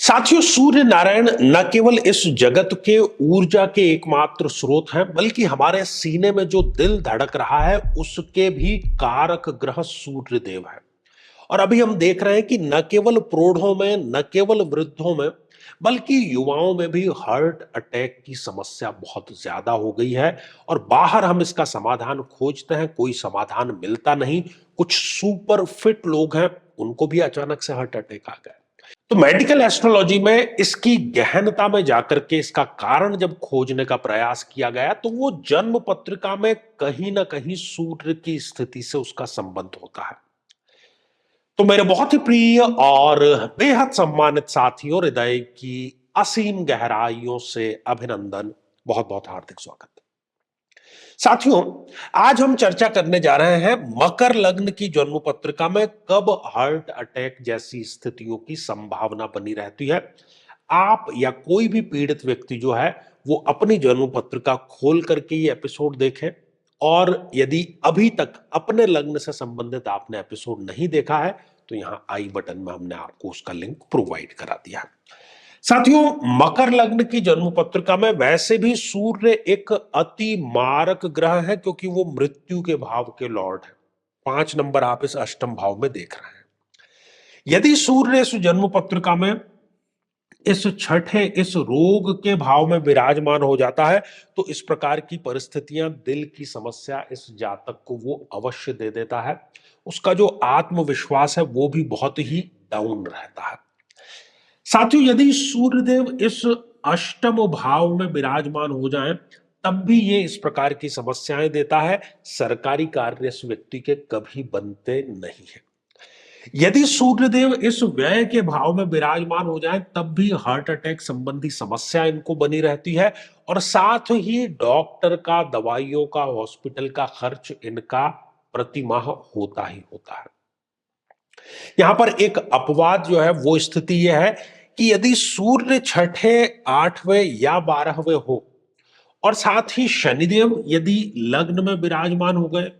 साथियों, सूर्य नारायण न केवल इस जगत के ऊर्जा के एकमात्र स्रोत हैं, बल्कि हमारे सीने में जो दिल धड़क रहा है उसके भी कारक ग्रह सूर्य देव है। और अभी हम देख रहे हैं कि न केवल प्रौढ़ों में, न केवल वृद्धों में, बल्कि युवाओं में भी हार्ट अटैक की समस्या बहुत ज्यादा हो गई है। और बाहर हम इसका समाधान खोजते हैं, कोई समाधान मिलता नहीं। कुछ सुपर फिट लोग हैं, उनको भी अचानक से हार्ट अटैक आ गया। तो मेडिकल एस्ट्रोलॉजी में इसकी गहनता में जाकर के इसका कारण जब खोजने का प्रयास किया गया तो वो जन्म पत्रिका में कहीं ना कहीं सूर्य की स्थिति से उसका संबंध होता है। तो मेरे बहुत ही प्रिय और बेहद सम्मानित साथियों, हृदय की असीम गहराइयों से अभिनंदन, बहुत बहुत हार्दिक स्वागत। साथियों, आज हम चर्चा करने जा रहे हैं मकर लग्न की जन्म पत्रिका में कब हार्ट अटैक जैसी स्थितियों की संभावना बनी रहती है। आप या कोई भी पीड़ित व्यक्ति जो है वो अपनी जन्म पत्रिका खोल करके ये एपिसोड देखें। और यदि अभी तक अपने लग्न से संबंधित आपने एपिसोड नहीं देखा है तो यहां आई बटन में हमने आपको उसका लिंक प्रोवाइड करा दिया है। साथियों, मकर लग्न की जन्म पत्रिका में वैसे भी सूर्य एक अति मारक ग्रह है, क्योंकि वो मृत्यु के भाव के लॉर्ड है। 5 नंबर आप इस अष्टम भाव में देख रहे हैं। यदि सूर्य इस जन्म पत्रिका में इस छठे इस रोग के भाव में विराजमान हो जाता है तो इस प्रकार की परिस्थितियां, दिल की समस्या इस जातक को वो अवश्य दे देता है। उसका जो आत्मविश्वास है वो भी बहुत ही डाउन रहता है। साथियों, यदि सूर्यदेव इस अष्टम भाव में विराजमान हो जाएं तब भी ये इस प्रकार की समस्याएं देता है। सरकारी कार्य इस व्यक्ति के कभी बनते नहीं है। यदि सूर्यदेव इस व्यय के भाव में विराजमान हो जाए तब भी हार्ट अटैक संबंधी समस्या इनको बनी रहती है। और साथ ही डॉक्टर का, दवाइयों का, हॉस्पिटल का खर्च इनका प्रतिमाह होता ही होता है। यहां पर एक अपवाद जो है वो स्थिति यह है कि यदि सूर्य छठे, 8वें या 12वें हो और साथ ही शनिदेव यदि लग्न में विराजमान हो गए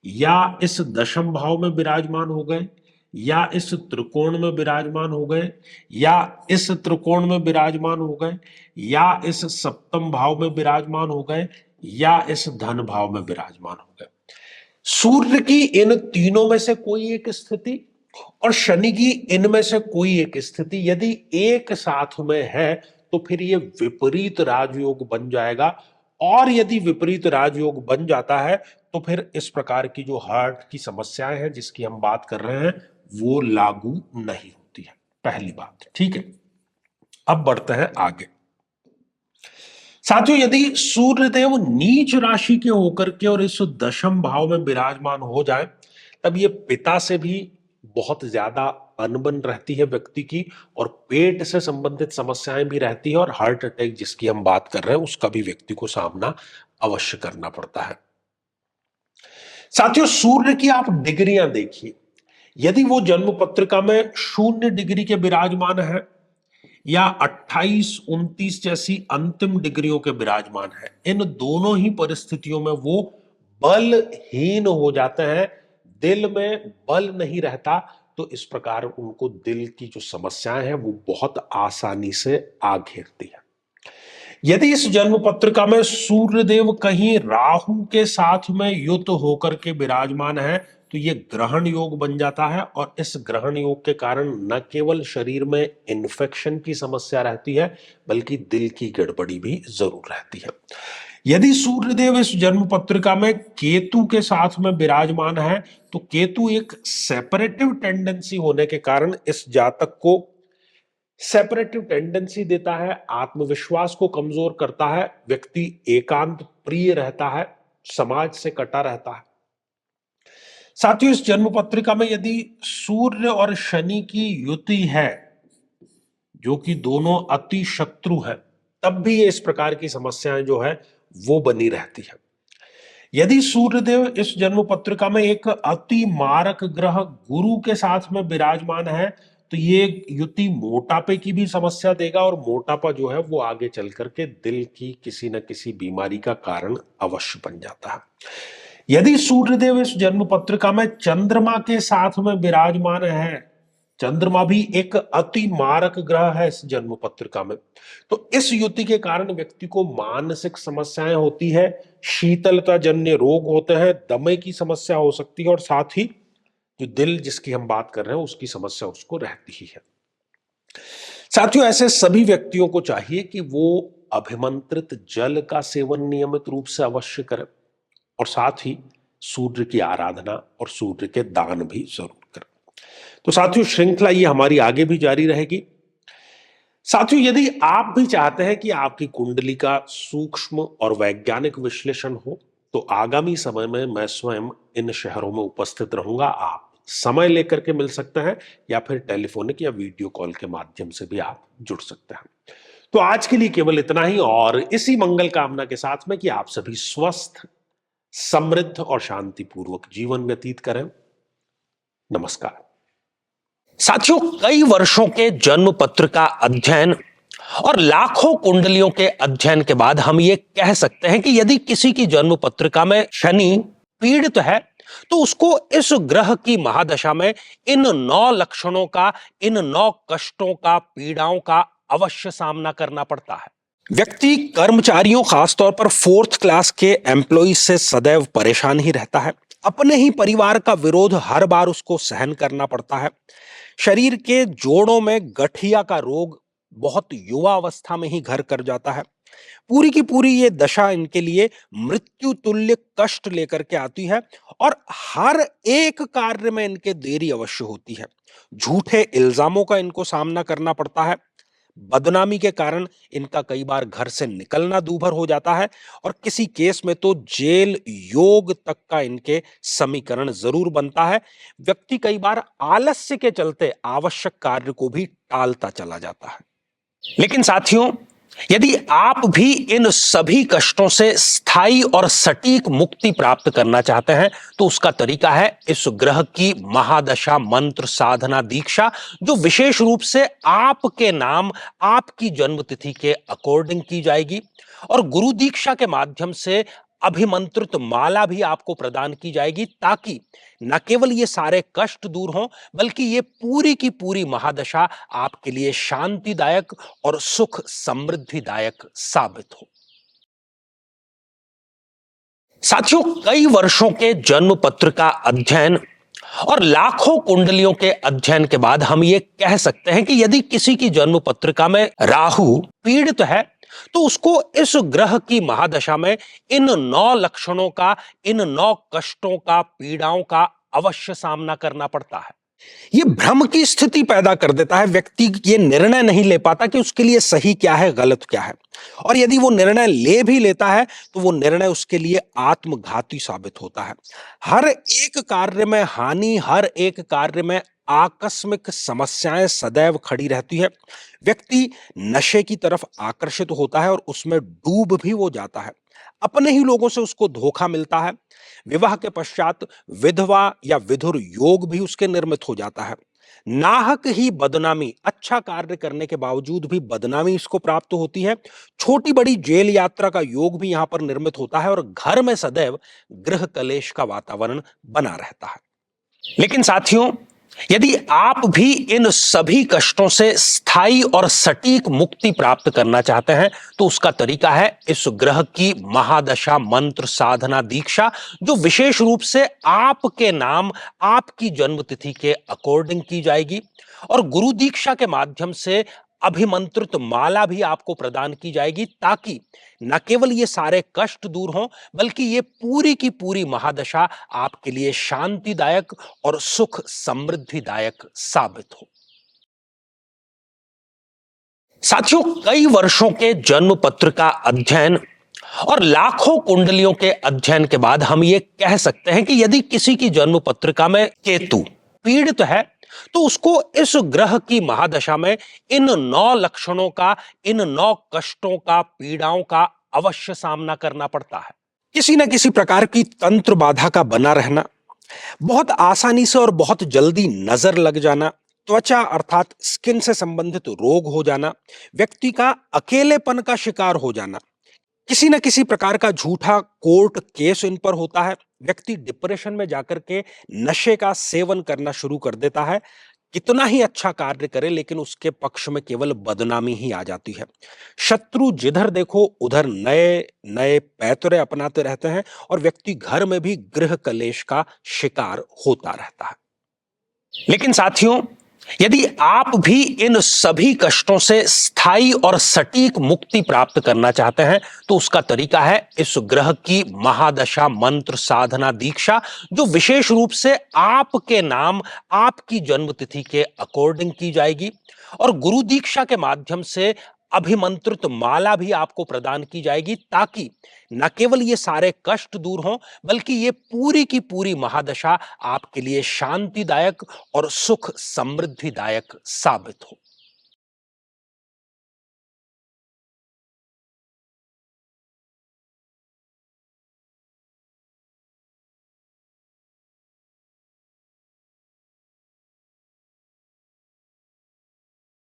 या इस दशम भाव में विराजमान हो गए या इस त्रिकोण में विराजमान हो गए या इस त्रिकोण में विराजमान हो गए या इस सप्तम भाव में विराजमान हो गए या इस धन भाव में विराजमान हो गए। सूर्य की इन तीनों में से कोई एक स्थिति और शनि की इनमें से कोई एक स्थिति यदि एक साथ में है तो फिर ये विपरीत राजयोग बन जाएगा। और यदि विपरीत राजयोग बन जाता है तो फिर इस प्रकार की जो हार्ट की समस्याएं हैं जिसकी हम बात कर रहे हैं वो लागू नहीं होती है। पहली बात, ठीक है। अब बढ़ते हैं आगे। साथियों, यदि सूर्यदेव नीच राशि के होकर के और इस दशम भाव में विराजमान हो जाए तब ये पिता से भी बहुत ज्यादा अनबन रहती है व्यक्ति की, और पेट से संबंधित समस्याएं भी रहती है, और हार्ट अटैक जिसकी हम बात कर रहे हैं उसका भी व्यक्ति को सामना अवश्य करना पड़ता है। साथियों, सूर्य की आप डिग्रियां देखिए। यदि वो जन्म पत्रिका में 0 डिग्री के विराजमान है या 28, 29 जैसी अंतिम डिग्रियों के विराजमान है, इन दोनों ही परिस्थितियों में वो बलहीन हो जाते हैं। दिल में बल नहीं रहता तो इस प्रकार उनको दिल की जो समस्याएं हैं वो बहुत आसानी से आ घेरती है। यदि इस जन्म पत्रिका में सूर्यदेव कहीं राहु के साथ में युत होकर के विराजमान है तो ये ग्रहण योग बन जाता है, और इस ग्रहण योग के कारण न केवल शरीर में इन्फेक्शन की समस्या रहती है बल्कि दिल की गड़बड़ी भी जरूर रहती है। यदि सूर्यदेव इस जन्म पत्रिका में केतु के साथ में विराजमान है तो केतु एक सेपरेटिव टेंडेंसी होने के कारण इस जातक को सेपरेटिव टेंडेंसी देता है, आत्मविश्वास को कमजोर करता है, व्यक्ति एकांत प्रिय रहता है, समाज से कटा रहता है। साथियों, इस जन्म पत्रिका में यदि सूर्य और शनि की युति है जो कि दोनों अति शत्रु है तब भी ये इस प्रकार की समस्याएं जो है वो बनी रहती है। यदि सूर्यदेव इस जन्म पत्रिका में एक अति मारक ग्रह गुरु के साथ में विराजमान है तो ये युति मोटापे की भी समस्या देगा, और मोटापा जो है वो आगे चल करके दिल की किसी न किसी बीमारी का कारण अवश्य बन जाता है। यदि सूर्यदेव इस जन्म पत्रिका में चंद्रमा के साथ में विराजमान है चंद्रमा भी एक अति मारक ग्रह है इस जन्म पत्रिका में। तो इस युति के कारण व्यक्ति को मानसिक समस्याएं होती है, शीतलता जन्य रोग होते हैं, दमे की समस्या हो सकती है और साथ ही जो दिल जिसकी हम बात कर रहे हैं उसकी समस्या उसको रहती ही है। साथियों, ऐसे सभी व्यक्तियों को चाहिए कि वो अभिमंत्रित जल का सेवन नियमित रूप से अवश्य करें और साथ ही सूर्य की आराधना और सूर्य के दान भी जरूर करें। तो साथियों, श्रृंखला ये हमारी आगे भी जारी रहेगी। साथियों, यदि आप भी चाहते हैं कि आपकी कुंडली का सूक्ष्म और वैज्ञानिक विश्लेषण हो, तो आगामी समय में मैं स्वयं इन शहरों में उपस्थित रहूंगा। आप समय लेकर के मिल सकते हैं या फिर टेलीफोनिक या वीडियो कॉल के माध्यम से भी आप जुड़ सकते हैं। तो आज के लिए केवल इतना ही, और इसी मंगल कामना के साथ में कि आप सभी स्वस्थ, समृद्ध और शांतिपूर्वक जीवन व्यतीत करें। नमस्कार। साथियों, कई वर्षों के जन्म पत्र का अध्ययन और लाखों कुंडलियों के अध्ययन के बाद हम ये कह सकते हैं कि यदि किसी की जन्म पत्रिका में शनि पीड़ित है तो उसको इस ग्रह की महादशा में इन 9 लक्षणों का, इन 9 कष्टों का, पीड़ाओं का अवश्य सामना करना पड़ता है। व्यक्ति कर्मचारियों, खासतौर पर 4th क्लास के एम्प्लॉइज से सदैव परेशान ही रहता है। अपने ही परिवार का विरोध हर बार उसको सहन करना पड़ता है। शरीर के जोड़ों में गठिया का रोग बहुत युवा अवस्था में ही घर कर जाता है। पूरी की पूरी ये दशा इनके लिए मृत्यु तुल्य कष्ट लेकर के आती है और हर एक कार्य में इनके देरी अवश्य होती है। झूठे इल्जामों का इनको सामना करना पड़ता है। बदनामी के कारण इनका कई बार घर से निकलना दूभर हो जाता है और किसी केस में तो जेल योग तक का इनके समीकरण जरूर बनता है। व्यक्ति कई बार आलस्य के चलते आवश्यक कार्य को भी टालता चला जाता है। लेकिन साथियों, यदि आप भी इन सभी कष्टों से स्थायी और सटीक मुक्ति प्राप्त करना चाहते हैं तो उसका तरीका है इस ग्रह की महादशा मंत्र साधना दीक्षा, जो विशेष रूप से आपके नाम, आपकी जन्मतिथि के अकॉर्डिंग की जाएगी और गुरु दीक्षा के माध्यम से अभिमंत्रित माला भी आपको प्रदान की जाएगी, ताकि न केवल ये सारे कष्ट दूर हों बल्कि ये पूरी की पूरी महादशा आपके लिए शांतिदायक और सुख समृद्धिदायक साबित हो। साथियों, कई वर्षों के जन्म पत्र का अध्ययन और लाखों कुंडलियों के अध्ययन के बाद हम ये कह सकते हैं कि यदि किसी की जन्म पत्रिका में राहु पीड़ित है तो उसको इस ग्रह की महादशा में इन 9 लक्षणों का, इन 9 कष्टों का, पीड़ाओं का अवश्य सामना करना पड़ता है। ये भ्रम की स्थिति पैदा कर देता है। व्यक्ति ये निर्णय नहीं ले पाता कि उसके लिए सही क्या है, गलत क्या है, और यदि वो निर्णय ले भी लेता है तो वो निर्णय उसके लिए आत्मघाती साबित होता है। हर एक कार्य में हानि, हर एक कार्य में आकस्मिक समस्याएं सदैव खड़ी रहती है। व्यक्ति नशे की तरफ आकर्षित होता है और उसमें डूब भी वो जाता है। अपने ही लोगों से उसको धोखा मिलता है। विवाह के पश्चात विधवा या विधुर योग भी उसके निर्मित हो जाता है। नाहक ही बदनामी, अच्छा कार्य करने के बावजूद भी बदनामी इसको प्राप्त होती है। छोटी बड़ी जेल यात्रा का योग भी यहां पर निर्मित होता है और घर में सदैव गृह कलेश का वातावरण बना रहता है। लेकिन साथियों, यदि आप भी इन सभी कष्टों से स्थायी और सटीक मुक्ति प्राप्त करना चाहते हैं तो उसका तरीका है इस ग्रह की महादशा मंत्र साधना दीक्षा, जो विशेष रूप से आपके नाम, आपकी जन्मतिथि के अकॉर्डिंग की जाएगी और गुरु दीक्षा के माध्यम से अभिमंत्रित माला भी आपको प्रदान की जाएगी, ताकि न केवल ये सारे कष्ट दूर हों बल्कि ये पूरी की पूरी महादशा आपके लिए शांतिदायक और सुख समृद्धिदायक साबित हो। साथियों, कई वर्षों के जन्म पत्र का अध्ययन और लाखों कुंडलियों के अध्ययन के बाद हम ये कह सकते हैं कि यदि किसी की जन्म पत्रिका में केतु पीड़ित है तो उसको इस ग्रह की महादशा में इन 9 लक्षणों का, इन 9 कष्टों का, पीड़ाओं का अवश्य सामना करना पड़ता है। किसी न किसी प्रकार की तंत्र बाधा का बना रहना, बहुत आसानी से और बहुत जल्दी नजर लग जाना, त्वचा अर्थात स्किन से संबंधित रोग हो जाना, व्यक्ति का अकेलेपन का शिकार हो जाना, किसी न किसी प्रकार का झूठा कोर्ट केस इन पर होता है। व्यक्ति डिप्रेशन में जाकर के नशे का सेवन करना शुरू कर देता है। कितना ही अच्छा कार्य करे लेकिन उसके पक्ष में केवल बदनामी ही आ जाती है। शत्रु जिधर देखो उधर नए नए पैतरे अपनाते रहते हैं और व्यक्ति घर में भी गृह कलेश का शिकार होता रहता है। लेकिन साथियों, यदि आप भी इन सभी कष्टों से स्थायी और सटीक मुक्ति प्राप्त करना चाहते हैं तो उसका तरीका है इस ग्रह की महादशा मंत्र साधना दीक्षा, जो विशेष रूप से आपके नाम, आपकी जन्मतिथि के अकॉर्डिंग की जाएगी। और गुरु दीक्षा के माध्यम से अभिमंत्रित माला भी आपको प्रदान की जाएगी, ताकि न केवल ये सारे कष्ट दूर हों, बल्कि ये पूरी की पूरी महादशा आपके लिए शांतिदायक और सुख समृद्धिदायक साबित हो।